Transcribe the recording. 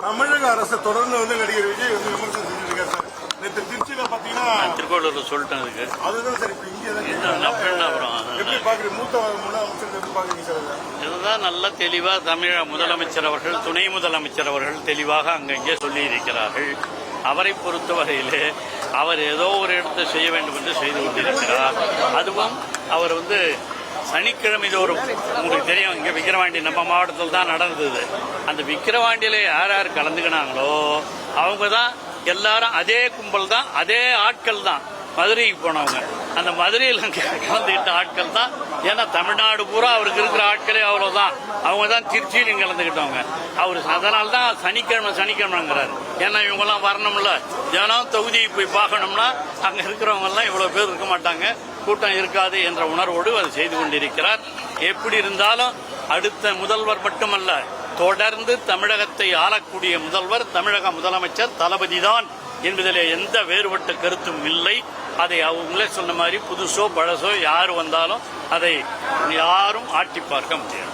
தமிழக அரசு தொடர்ந்து நடிகர் விஜய் விமர்சனம் செஞ்சிருக்காரு சார். நேற்று திருச்சியில பாத்தீங்கன்னா திருக்கோளூர்ல சொல்லிட்டேன் அதுக்கு. அதுதான் சார். இப்ப இங்க எப்படி பாக்குறீங்க? மூத்த முதலமைச்சர் எப்படி பாக்குறீங்க சார்? இதுதான் நல்ல தெளிவா தமிழக முதலமைச்சர் அவர்கள், துணை முதலமைச்சர் அவர்கள் தெளிவாக அங்கங்கே சொல்லி இருக்கிறார்கள். அவரை பொறுத்தவரையிலே அவர் ஏதோ ஒரு இடத்தை செய்ய வேண்டும் என்று செய்து கொண்டிருக்கிறார். அதுவும் அவர் சனிக்கிழமை தோறும் உங்களுக்கு தெரியும், இங்கே விக்கிரவாண்டி நம்ம மாவட்டத்தில் தான் நடந்தது. அந்த விக்கிரவாண்டியில யார் யார் கலந்துக்கினாங்களோ அவங்க தான் எல்லாரும் அதே கும்பல் தான், அதே ஆட்கள் தான் மதுரைக்கு போனவங்க. அந்த மதுரையில் கலந்துக்கிட்ட ஆட்கள் தான். ஏன்னா தமிழ்நாடு பூரா அவருக்கு இருக்கிற ஆட்களே அவ்வளவுதான். அவங்க தான் திருச்சியிலும் கலந்துக்கிட்டவங்க. அவர் அதனால தான் சனிக்கிழமைங்கிறார். ஏன்னா இவங்கெல்லாம் வரணும்ல, தினம் தொகுதியை போய் பார்க்கணும்னா அங்க இருக்கிறவங்க எல்லாம் இவ்வளவு பேர் இருக்க மாட்டாங்க, கூட்டம் இருக்காது என்ற உணர்வோடு அதை செய்து கொண்டிருக்கிறார். எப்படி இருந்தாலும் அடுத்த முதல்வர் மட்டுமல்ல, தொடர்ந்து தமிழகத்தை ஆளக்கூடிய முதல்வர் தமிழக முதலமைச்சர் தளபதி தான் என்பதிலே எந்த வேறுபட்ட கருத்தும் இல்லை. அதை அவங்களே சொன்ன மாதிரி புதுசோ பழசோ யார் வந்தாலும் அதை யாரும் ஆட்டி பார்க்க முடியாது.